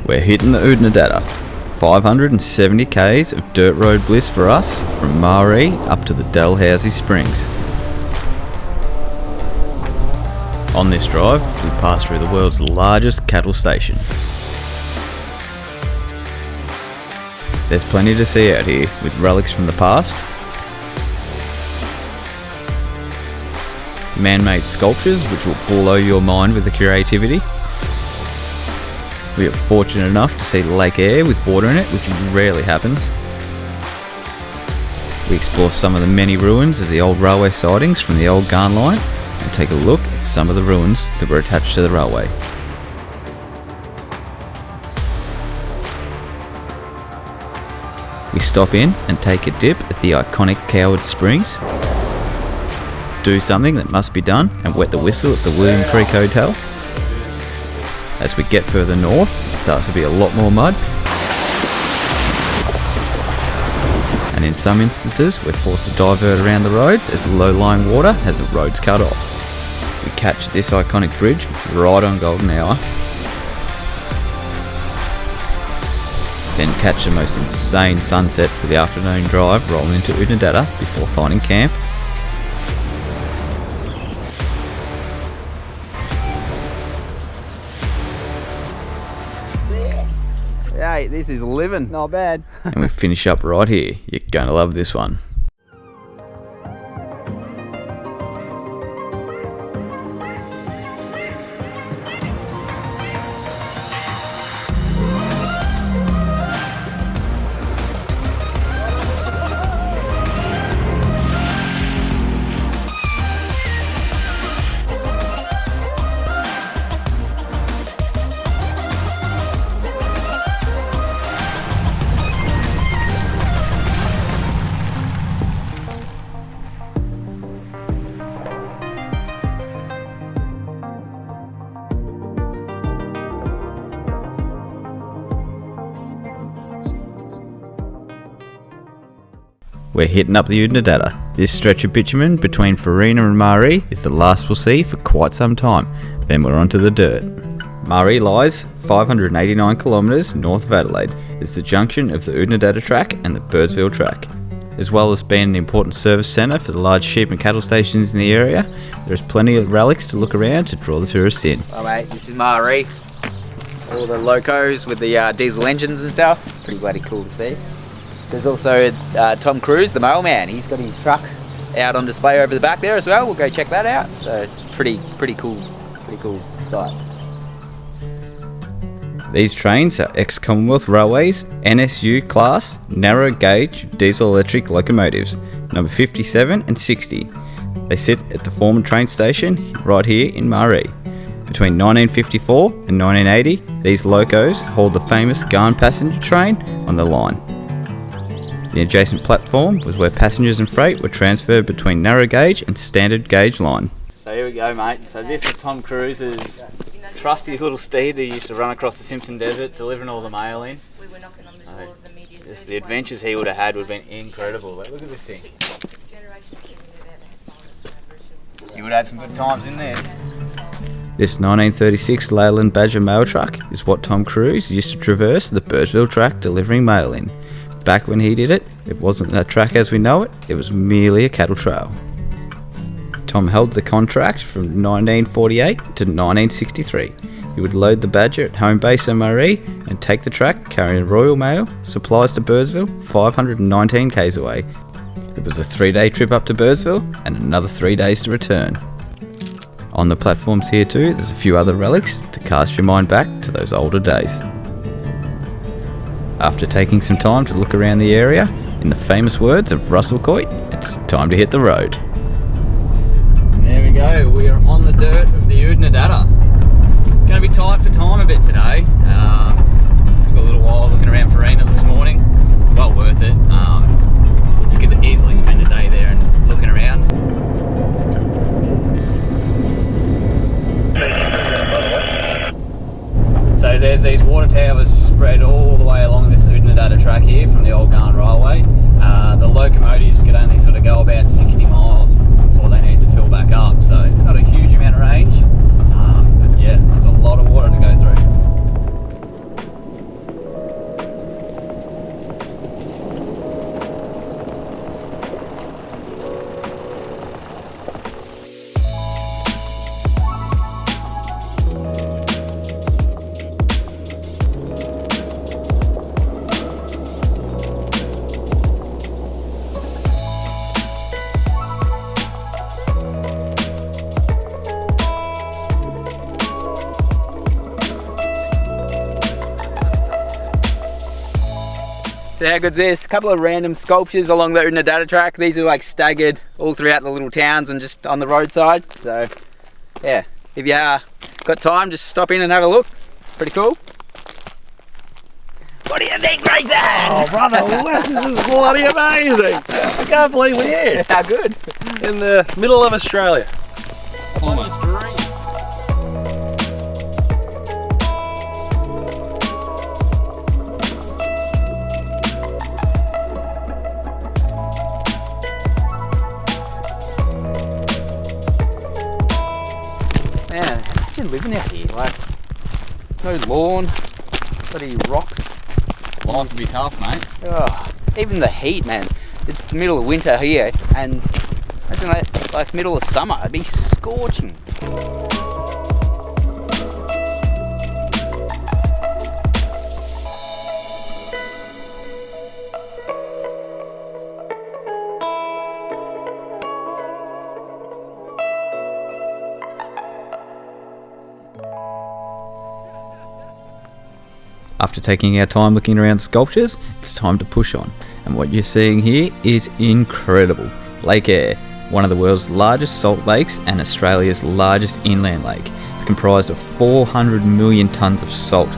We're hitting the Oodnadatta. 570 k's of dirt road bliss for us from Maree up to the Dalhousie Springs. On this drive, we pass through the world's largest cattle station. There's plenty to see out here with relics from the past, man-made sculptures which will blow your mind with the creativity. We are fortunate enough to see Lake Eyre with water in it, which rarely happens. We explore some of the many ruins of the old railway sidings from the old Garn line and take a look at some of the ruins that were attached to the railway. We stop in and take a dip at the iconic Coward Springs, do something that must be done and wet the whistle at the William Creek Hotel. As we get further north, it starts to be a lot more mud, and in some instances we're forced to divert around the roads as the low-lying water has the roads cut off. We catch this iconic bridge right on golden hour, then catch the most insane sunset for the afternoon drive rolling into Oodnadatta before finding camp. Hey, this is living. Not bad. And we finish up right here. You're going to love this one. We're hitting up the Oodnadatta. This stretch of bitumen between Farina and Maree is the last we'll see for quite some time. Then we're onto the dirt. Maree lies 589 kilometres north of Adelaide. It's the junction of the Oodnadatta Track and the Birdsville Track. As well as being an important service centre for the large sheep and cattle stations in the area, there's plenty of relics to look around to draw the tourists in. Oh mate, this is Maree. All the locos with the diesel engines and stuff. Pretty bloody cool to see. There's also Tom Cruise, the mailman. He's got his truck out on display over the back there as well. We'll go check that out. So it's pretty cool sights. These trains are ex-Commonwealth Railways NSU class narrow gauge diesel electric locomotives, number 57 and 60. They sit at the former train station right here in Maree. Between 1954 and 1980, these locos hauled the famous Garn passenger train on the line. The adjacent platform was where passengers and freight were transferred between narrow gauge and standard gauge line. So here we go, mate. So this is Tom Cruise's trusty little steed that he used to run across the Simpson desert delivering all the mail in. Just the adventures he would have had would have been incredible. Look at this thing. You would have had some good times in there. This 1936 Leyland Badger mail truck is what Tom Cruise used to traverse the Birdsville Track delivering mail in. Back when he did it, it wasn't a track as we know it, it was merely a cattle trail. Tom held the contract from 1948 to 1963. He would load the Badger at home base in Maree and take the track carrying Royal Mail, supplies to Birdsville, 519 k's away. It was a 3-day trip up to Birdsville and another 3 days to return. On the platforms here too, there's a few other relics to cast your mind back to those older days. After taking some time to look around the area, in the famous words of Russell Coit, it's time to hit the road. There we go, we are on the dirt of the Oodnadatta. Going to be tight for time a bit today. Took a little while looking around Farina this morning. Well worth it. You could easily spend a day there and looking around. So there's these water towers spread all the way along this Oodnadatta track here from the old Garn Railway. The locomotives could only sort of go about 60 miles before they need to fill back up, so not a huge amount of range, but yeah, there's a lot of water to go through. So how good's this? A couple of random sculptures along the Oodnadatta Track. These are like staggered all throughout the little towns and just on the roadside. So yeah, if you got time, just stop in and have a look. Pretty cool. What do you think, Grayson? Oh, brother, this is bloody amazing. I can't believe we're here. How good. In the middle of Australia. Almost. Man, imagine living out here. Like, no lawn, bloody rocks. Life would be tough, mate. Oh, even the heat, man. It's the middle of winter here, and imagine that, like middle of summer, it'd be scorching. After taking our time looking around sculptures, it's time to push on. And what you're seeing here is incredible. Lake Eyre, one of the world's largest salt lakes and Australia's largest inland lake. It's comprised of 400 million tonnes of salt,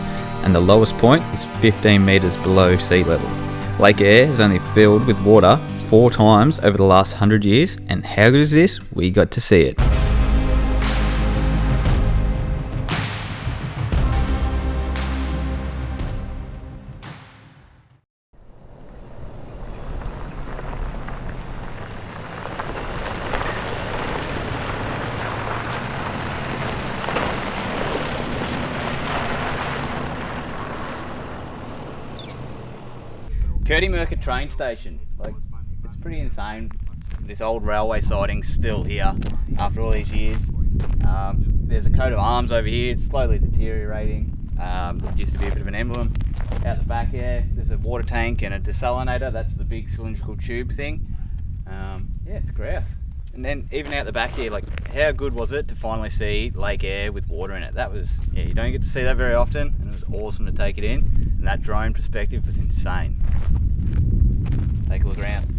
and the lowest point is 15 metres below sea level. Lake Eyre has only filled with water 4 times over the last 100 years, and how good is this? We got to see it. Curmick train station. Like, it's pretty insane. This old railway siding's still here after all these years. There's a coat of arms over here. It's slowly deteriorating. It used to be a bit of an emblem. Out the back here, there's a water tank and a desalinator. That's the big cylindrical tube thing. Yeah, it's grouse. And then even out the back here, like, how good was it to finally see Lake Eyre with water in it? That was, yeah, you don't get to see that very often, and it was awesome to take it in. And that drone perspective was insane. Let's take a look around.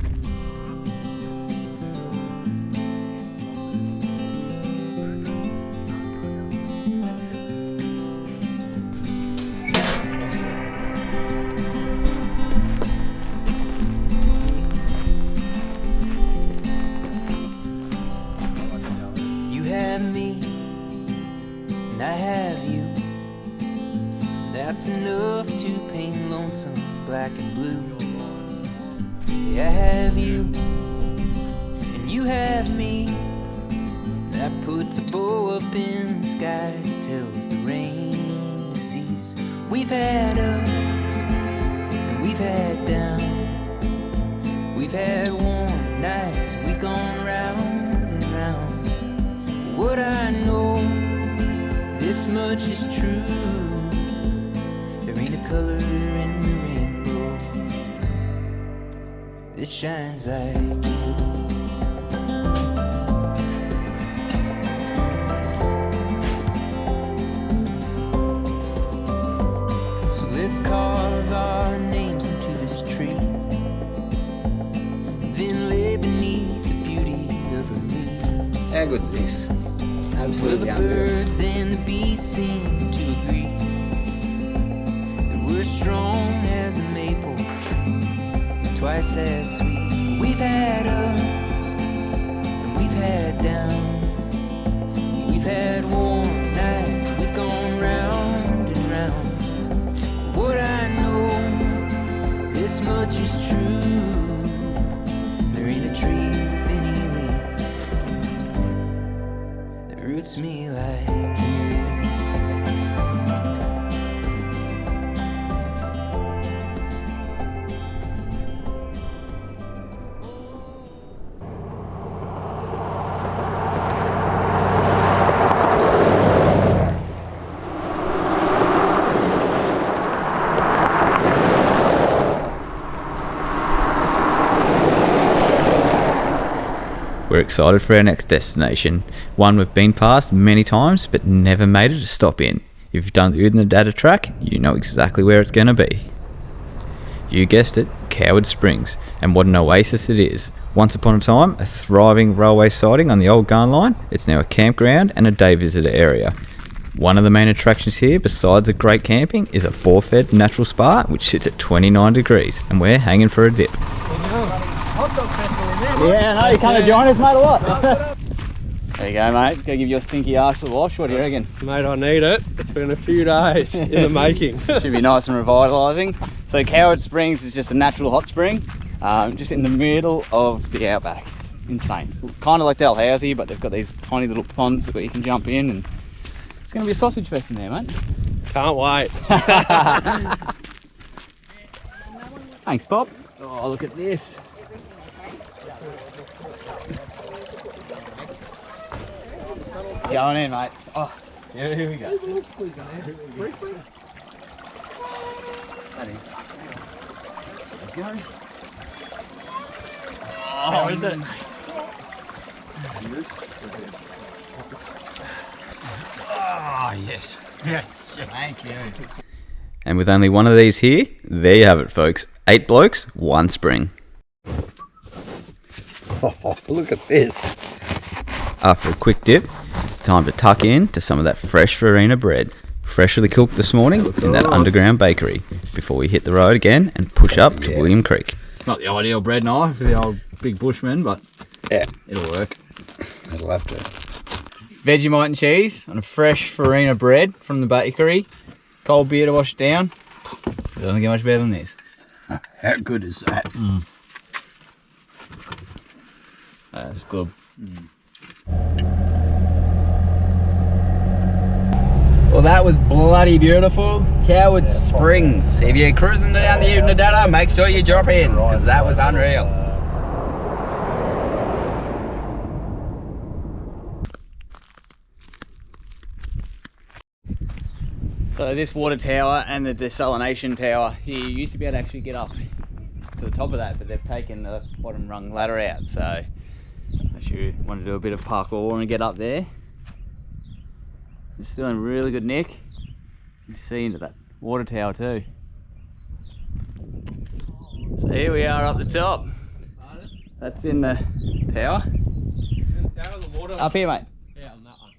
You have me, and I have you. That's enough to paint lonesome black and blue. Yeah, I have you, and you have me. That puts a bow up in the sky that tells the rain to cease. We've had up, and we've had down. We've had warm nights, we've gone round and round. What I know, this much is true. There ain't a color in the rainbow that shines like you. So let's carve our names into this tree, and then lay beneath the beauty of her leaves. How good's this? Where the Absolutely unreal. birds and the bees seem to agree that we're strong as a maple, and twice as sweet. We've had ups, and we've had downs. We've had warm nights, we've gone round and round. What I know, this much is true. There ain't a tree with any leaf that roots me like you. We're excited for our next destination, one we've been past many times but never made it to stop in. If you've done the Oodnadatta Track, you know exactly where it's going to be. You guessed it, Coward Springs, and what an oasis it is. Once upon a time, a thriving railway siding on the old Gun Line, it's now a campground and a day visitor area. One of the main attractions here, besides the great camping, is a bore-fed natural spa, which sits at 29 degrees, and we're hanging for a dip. Yeah, no, you come to join us, mate, or what? There you go, mate. Go give your stinky arse a wash. What do you reckon? Mate, I need it. It's been a few days in the making. Should be nice and revitalising. So Coward Springs is just a natural hot spring, just in the middle of the outback. Insane. Kind of like Dalhousie, but they've got these tiny little ponds where you can jump in, and it's going to be a sausage fest in there, mate. Can't wait. Thanks, Pop. Oh, look at this. Going in, mate. Oh, yeah, here we go. That is. Let's go. Oh, is it? Ah, yes. Yes. Thank you. And with only one of these here, there you have it, folks. 8 blokes, 1 spring. Oh, look at this. After a quick dip, it's time to tuck in to some of that fresh farina bread, freshly cooked this morning in that underground bakery, before we hit the road again and push up to William Creek. It's not the ideal bread knife for the old big bushman, but Yeah, it'll work. it'll have to. Vegemite and cheese on a fresh farina bread from the bakery. Cold beer to wash it down. It doesn't get much better than this. How good is that? That's good. Well, that was bloody beautiful. Coward Springs. If you're cruising down the Oodnadatta, make sure you drop in, because that was unreal. So this water tower and the desalination tower here, you used to be able to actually get up to the top of that, but they've taken the bottom rung ladder out, so if you want to do a bit of parkour and get up there, it's still in really good nick. You can see into that water tower too. So here we are up the top. That's in the tower. Up here, mate. Yeah, on that one.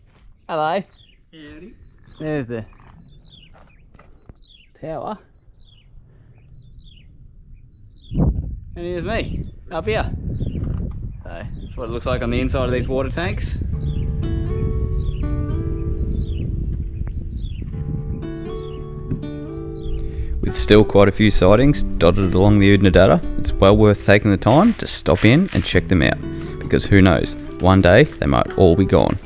Hello. Yeah. There's the tower. And here's me, up here. So that's what it looks like on the inside of these water tanks. With still quite a few sightings dotted along the Oodnadatta, it's well worth taking the time to stop in and check them out, because who knows, one day they might all be gone.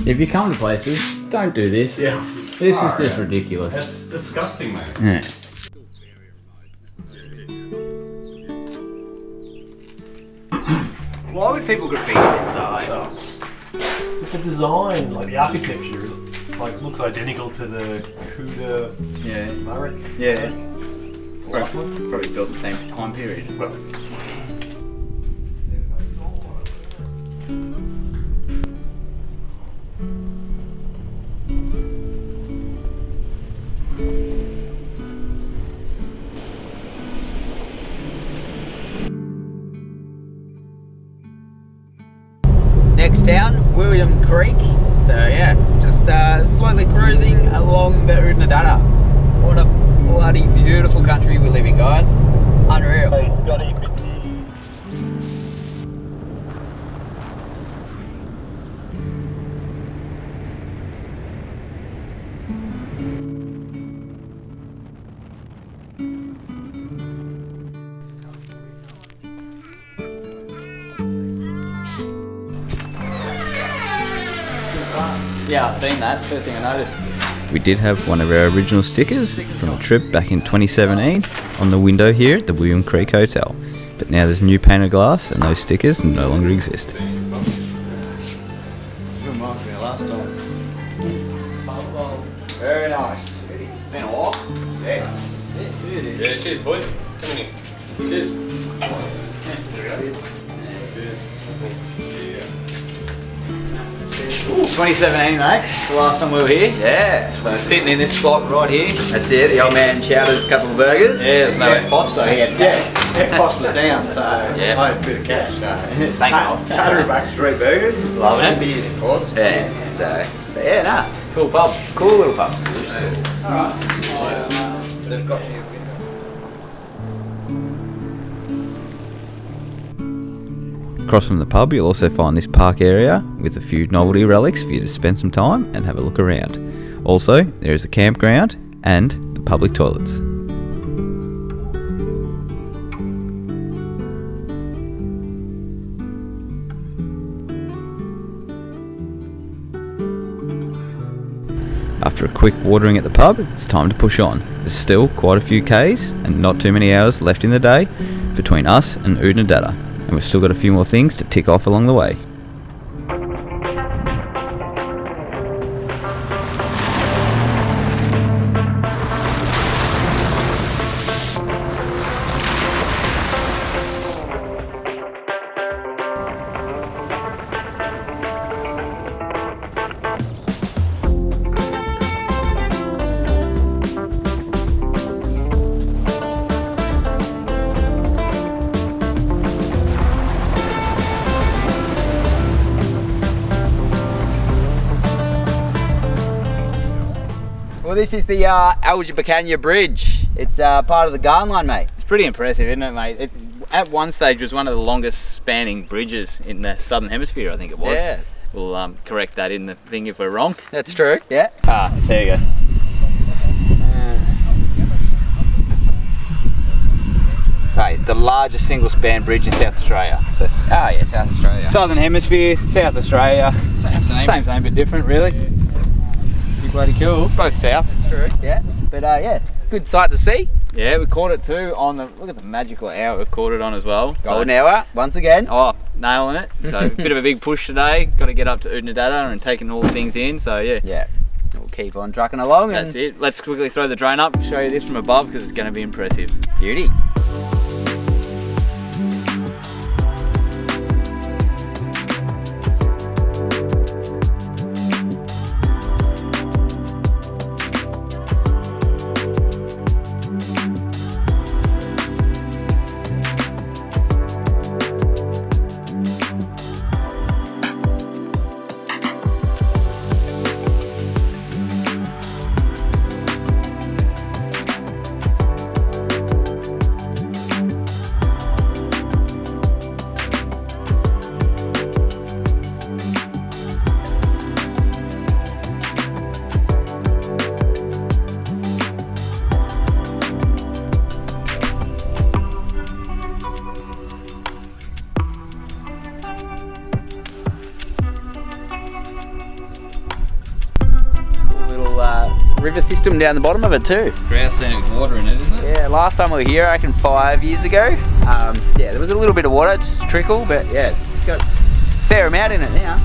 If you come to places, don't do this. Yeah. This is just ridiculous. That's disgusting, mate. Yeah. Why would people graffiti this though? The design, like the architecture, like looks identical to the Kuda Yeah. Maree. Yeah. Probably built the same time period. Next town, William Creek. So yeah, just slowly cruising along the Oodnadatta. What a bloody beautiful country we live in, guys. Unreal. Yeah, I've seen that. First thing I noticed. We did have one of our original stickers from a trip back in 2017 on the window here at the William Creek Hotel, but now there's new painted glass and those stickers no longer exist. Reminds me of last time. Very nice. Been a while. Yes. Yeah, cheers. Yeah, cheers, boys. Come in here. Cheers. There we go. $2017, mate. It's the last time we were here. Yeah. So sitting in this spot right here. That's it. The old man chowdered us a couple of burgers. Yeah, there's no F-Boss, so he had F-Boss was down, so yeah. I had a bit of cash. Thanks, Bob. $100, 3 burgers. Loving it. Beers, of course. Yeah. So, but yeah, nah. Cool pub. Cool little pub. Alright. They've got you. Across from the pub, you'll also find this park area with a few novelty relics for you to spend some time and have a look around. Also, there is a campground and the public toilets. After a quick watering at the pub, it's time to push on. There's still quite a few Ks and not too many hours left in the day between us and Oodnadatta, and we've still got a few more things to tick off along the way. Well, this is the Alabacania Bridge. It's part of the Garden Line, mate. It's pretty impressive, isn't it, mate? It, at one stage, was one of the longest spanning bridges in the Southern Hemisphere, I think it was. Yeah. We'll correct that in the thing if we're wrong. That's true. Yeah. There you go. Right, the largest single span bridge in South Australia. So, Yeah, South Australia. Southern Hemisphere, South Australia. Same, but different, really. Pretty bloody cool. Both south. That's true. Yeah. But yeah, good sight to see. Yeah, we caught it too on the, look at the magical hour we caught it on as well. Golden hour, once again. Oh, nailing it. So, a bit of a big push today. Got to get up to Oodnadatta and taking all the things in, so yeah. Yeah. We'll keep on trucking along. That's it. Let's quickly throw the drone up, show you this from above because it's going to be impressive. Beauty. River system down the bottom of it too. Grouse scenic water in it, isn't it? Yeah, last time we were here, I reckon 5 years ago. Yeah, there was a little bit of water, just a trickle, but yeah, it's got a fair amount in it now.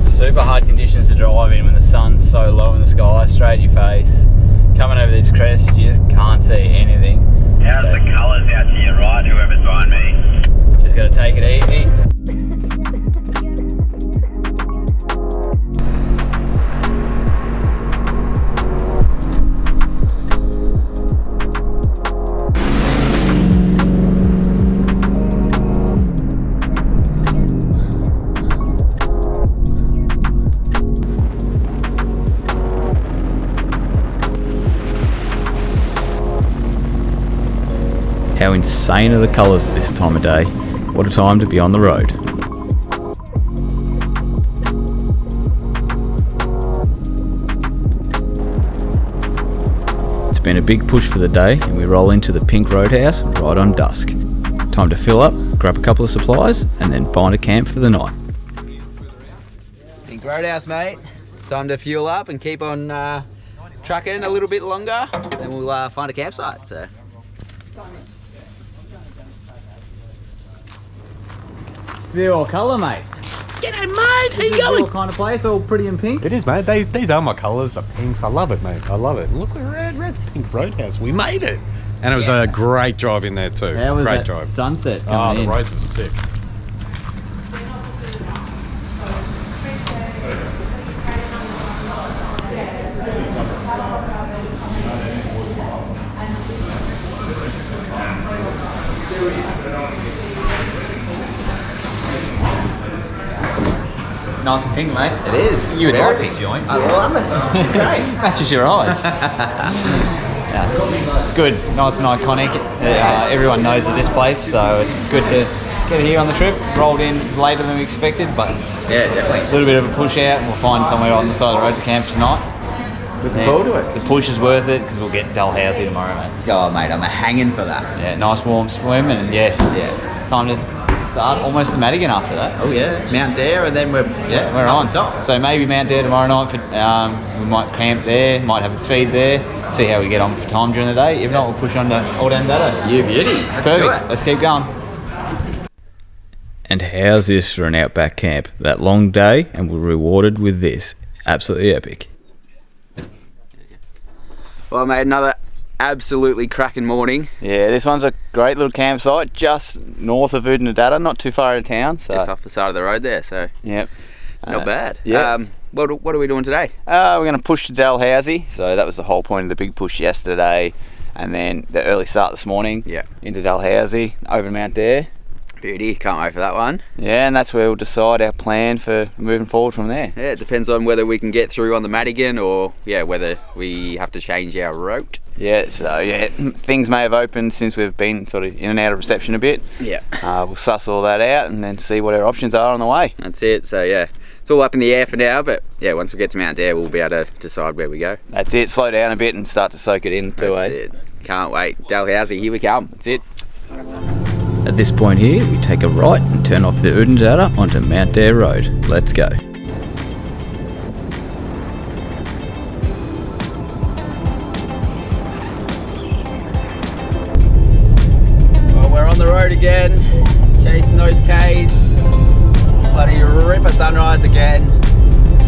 Super hard conditions to drive in when the sun's so low in the sky, straight in your face. Coming over this crest, you just can't see anything. How's the colours out to your right, whoever's behind me? Just gotta take it easy. How insane are the colours at this time of day? What a time to be on the road. It's been a big push for the day and we roll into the pink Roadhouse right on dusk. Time to fill up, grab a couple of supplies and then find a camp for the night. Pink Roadhouse, mate. time to fuel up and keep on trucking a little bit longer, then we'll find a campsite. So. Your colour, mate. G'day, mate. How you going? Your kind of place, all pretty and pink. It is, mate. These are my colours, the pinks. I love it, mate. I love it. Look, we're at Pink Roadhouse. We made it. And it was a great drive in there too. How was great that drive. sunset Oh, coming the in? roads were sick. Nice and pink, mate. It is. You would Very like this joint. I love it. It's great. Matches your eyes. Yeah. It's good. Nice and iconic. Everyone knows of this place, so it's good to get here on the trip. Rolled in later than we expected, but Yeah, definitely. a little bit of a push out. We'll find somewhere on the side of the road to camp tonight. Looking forward to it. The push is worth it because we'll get Dalhousie tomorrow, mate. Oh, mate, I'm hanging for that. Yeah, nice warm swim, and yeah, time to start almost the Madigan after that. Oh yeah, Mount Dare, and then we're We're on top. So maybe Mount Dare tomorrow night. For we might camp there, might have a feed there. See how we get on for time during the day. If not, we'll push on to Oodnadatta. You beauty. Let's do Perfect. it. Let's keep going. And how's this for an Outback camp? That long day, and we're rewarded with this. Absolutely epic. Well, mate, another absolutely cracking morning. Yeah, this one's a great little campsite just north of Oodnadatta, not too far out of town. So Just off the side of the road there, so yep. not bad. yeah. What are we doing today? We're going to push to Dalhousie. So that was the whole point of the big push yesterday, and then the early start this morning. Yeah. Into Dalhousie, over Mount Dare. Beauty. Can't wait for that one. Yeah, and that's where we'll decide our plan for moving forward from there. Yeah, it depends on whether we can get through on the Madigan or whether we have to change our route. Yeah, so things may have opened since we've been sort of in and out of reception a bit. Yeah. We'll suss all that out and then see what our options are on the way. That's it. So yeah, it's all up in the air for now, but yeah, once we get to Mount Dare, we'll be able to decide where we go. That's it. Slow down a bit and start to soak it in too. That's it. Can't wait. Dalhousie, here we come. That's it. At this point here, we take a right and turn off the Oodnadatta onto Mount Dare Road. Let's go. Well, we're on the road again, chasing those Ks. Bloody ripper sunrise again.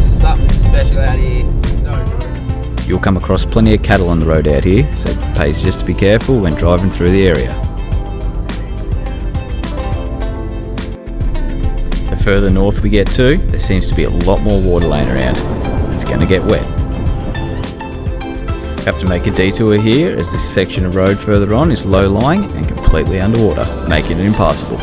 Something special out here. So good. You'll come across plenty of cattle on the road out here, so it pays just to be careful when driving through the area. The further north we get to, there seems to be a lot more water laying around. It's going to get wet. Have to make a detour here as this section of road further on is low-lying and completely underwater, making it impassable.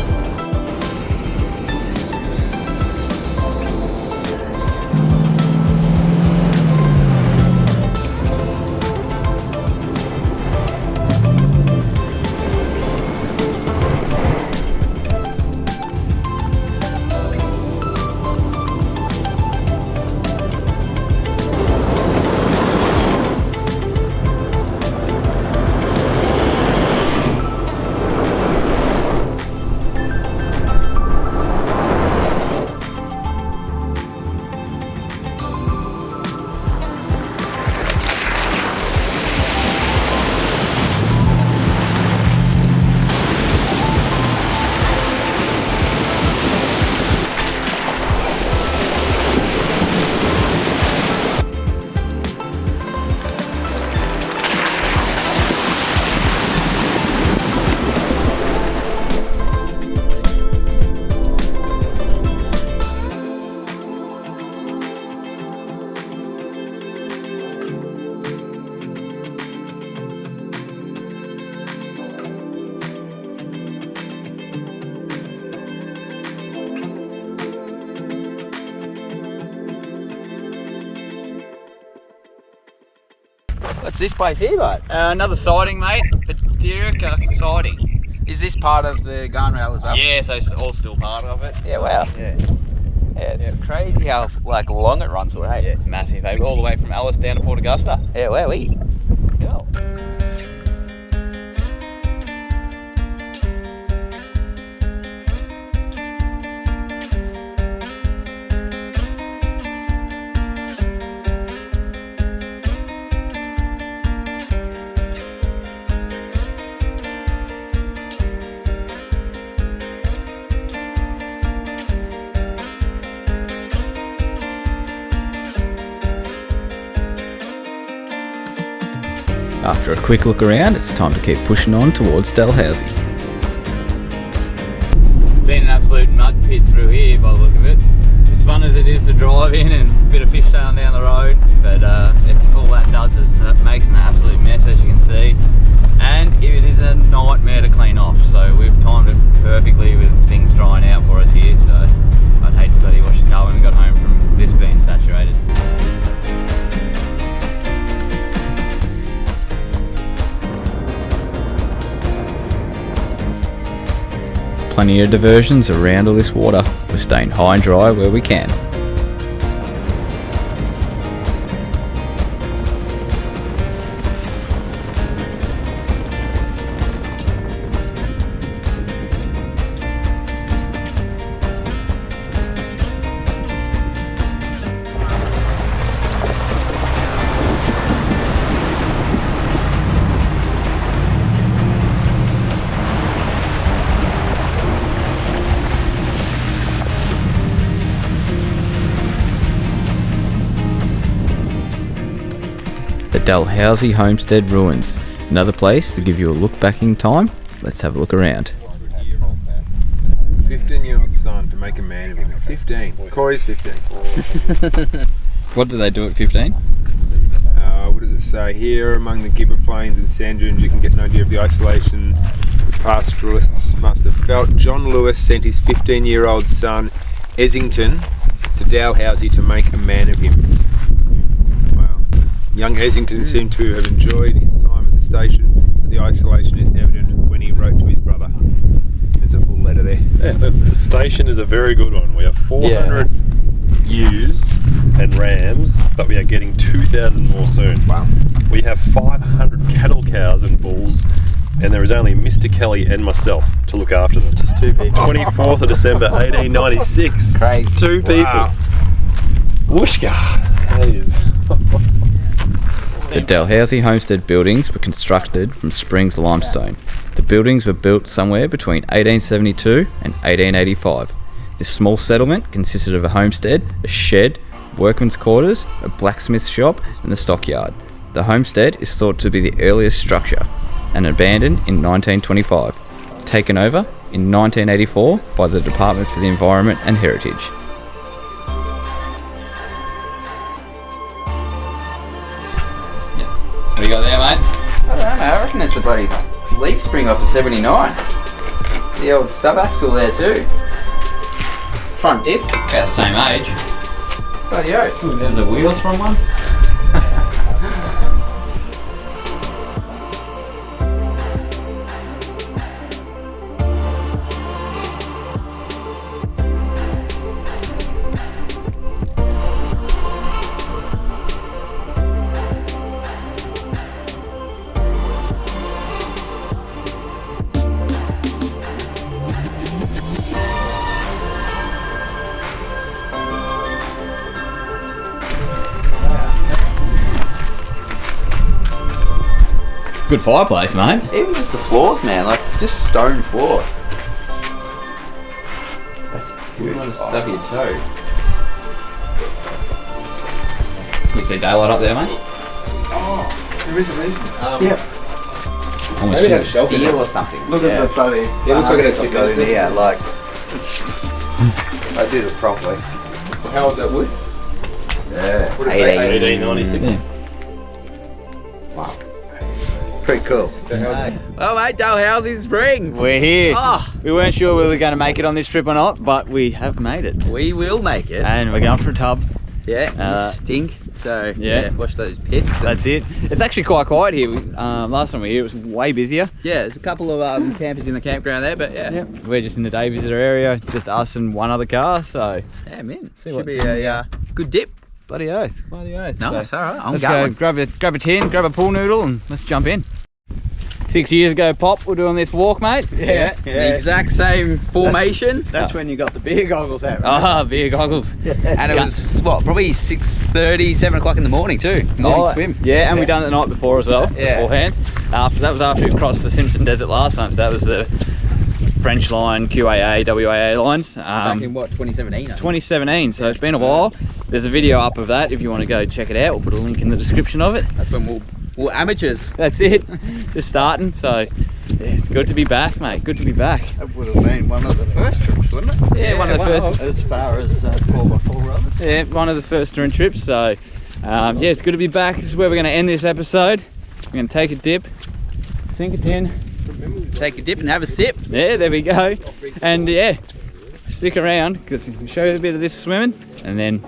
What's this place here, bud? Another siding, mate. The Dirica siding. Is this part of the guardrail as well? Yeah, so it's all still part of it. Yeah, wow. Yeah. Yeah, it's crazy how long it runs for, hey? Yeah, it's massive. Hey, all the way from Alice down to Port Augusta. Yeah, wow, we. Go. After a quick look around, it's time to keep pushing on towards Dalhousie. It's been an absolute mud pit through here by the look of it. As fun as it is to drive in and a bit of fishtailing down the road, but all that does is it makes an absolute mess, as you can see. And it is a nightmare to clean off, so we've timed it perfectly with things drying out for us here, so I'd hate to bloody wash the car when we got home from this being saturated. Plenty of diversions around all this water. We're staying high and dry where we can. The Dalhousie Homestead ruins. Another place to give you a look back in time. Let's have a look around. 15-year-old son to make a man of him. 15. Corey's 15. What do they do at 15? What does it say here? Among the Gibber Plains and sand dunes, you can get an idea of the isolation the pastoralists must have felt. John Lewis sent his 15-year-old son, Essington, to Dalhousie to make a man of him. Young Essington seemed to have enjoyed his time at the station, but the isolation is evident when he wrote to his brother. There's a full letter there. Yeah, the station is a very good one. We have 400 ewes and rams, but we are getting 2,000 more soon. Wow. We have 500 cattle cows and bulls, and there is only Mr. Kelly and myself to look after them. Just 2 people. 24th of December 1896. Crazy. 2 people. Wow. Whooshka. That is... The Dalhousie Homestead buildings were constructed from Springs limestone. The buildings were built somewhere between 1872 and 1885. This small settlement consisted of a homestead, a shed, workmen's quarters, a blacksmith shop and the stockyard. The homestead is thought to be the earliest structure and abandoned in 1925, taken over in 1984 by the Department for the Environment and Heritage. What do you got there, mate? I don't know, I reckon it's a bloody leaf spring off the 79. The old stub axle there too. Front diff, about the same age. Bloody oath. There's the wheels from one. Good fireplace, mate. Even just the floors, man, like just stone floor. That's huge. You stub your toe. You see daylight up there, mate? Oh, there is a reason. Almost Maybe just that's Steel or something. Look at the bloody. Yeah, it looks like it's got in here. Like, I did it properly. How was that wood? Yeah. What is that? 1896. Wow. Pretty cool. Well, mate, Dalhousie Springs. We're here. Oh. We weren't sure we were going to make it on this trip or not, but we have made it. We will make it. And we're going for a tub. Yeah, stink. So, yeah, watch those pits. That's it. It's actually quite quiet here. Last time we were here, it was way busier. Yeah, there's a couple of campers in the campground there, but yeah. We're just in the day visitor area. It's just us and one other car, so. Yeah, man. See Should be a good dip. Bloody oath. Bloody oath. Nice, So, alright. Let's go grab a tin, grab a pool noodle, and let's jump in. 6 years ago, Pop, we're doing this walk, mate. Yeah. The exact same formation. That's when you got the beer goggles out. Ah, beer goggles. And it was, what, probably 6:30, 7 o'clock in the morning too. Morning swim. Yeah, and we done it the night before as well, Yeah. beforehand. That was after we crossed the Simpson Desert last time, so that was the French line, QAA, WAA lines. Back in what, 2017? I think. 2017, so it's been a while. There's a video up of that if you want to go check it out. We'll put a link in the description of it. That's when we'll Well, amateurs. That's it. Just starting. So yeah, it's good to be back, mate. Good to be back. That would have been one of the first trips, wouldn't it? Yeah, one of the first. As far as 4x4 runners. Yeah, one of the first touring trips. So yeah, it's good to be back. This is where we're going to end this episode. We're going to take a dip, sink it in. Take a dip and have a sip. Yeah, there we go. And yeah, stick around because we'll show you a bit of this swimming, and then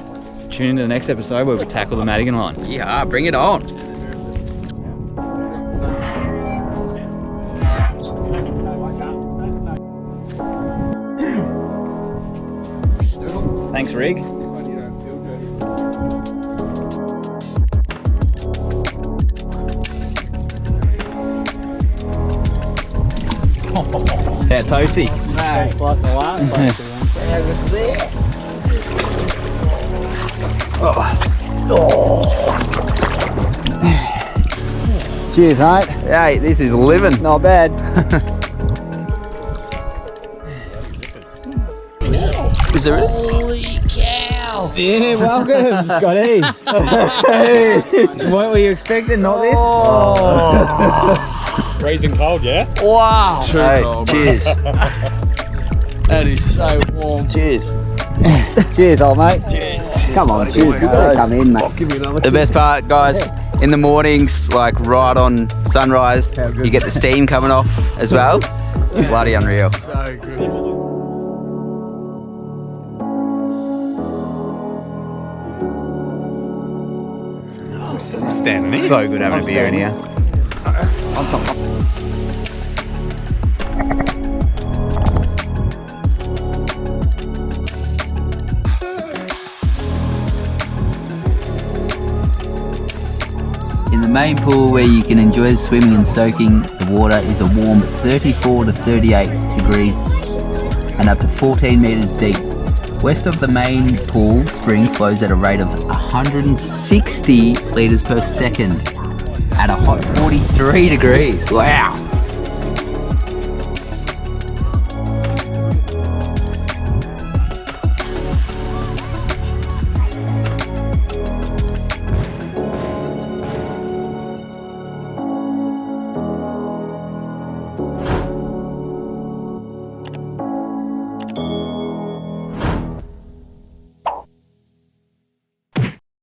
tune into the next episode where we tackle the Madigan line. Yeah, bring it on. Thanks, Rig. Yeah, toasty. It's like the last place we went to. Cheers, mate. Hey, this is living. Not bad. Is there Holy cow! Yeah, welcome, Scotty. What were you expecting? Not this? Freezing cold, yeah? Wow. Too cold. Cheers. That is so warm. Cheers. Cheers, old mate. Cheers. Come on, cheers. You gotta come in, mate. The best part, guys, in the mornings, like right on sunrise, you get the steam coming off as well. Bloody unreal. So good. Standing in. So good having a beer in here. In the main pool where you can enjoy the swimming and soaking, the water is a warm 34 to 38 degrees and up to 14 meters deep. West of the main pool, spring flows at a rate of 160 liters per second at a hot 43 degrees. Wow.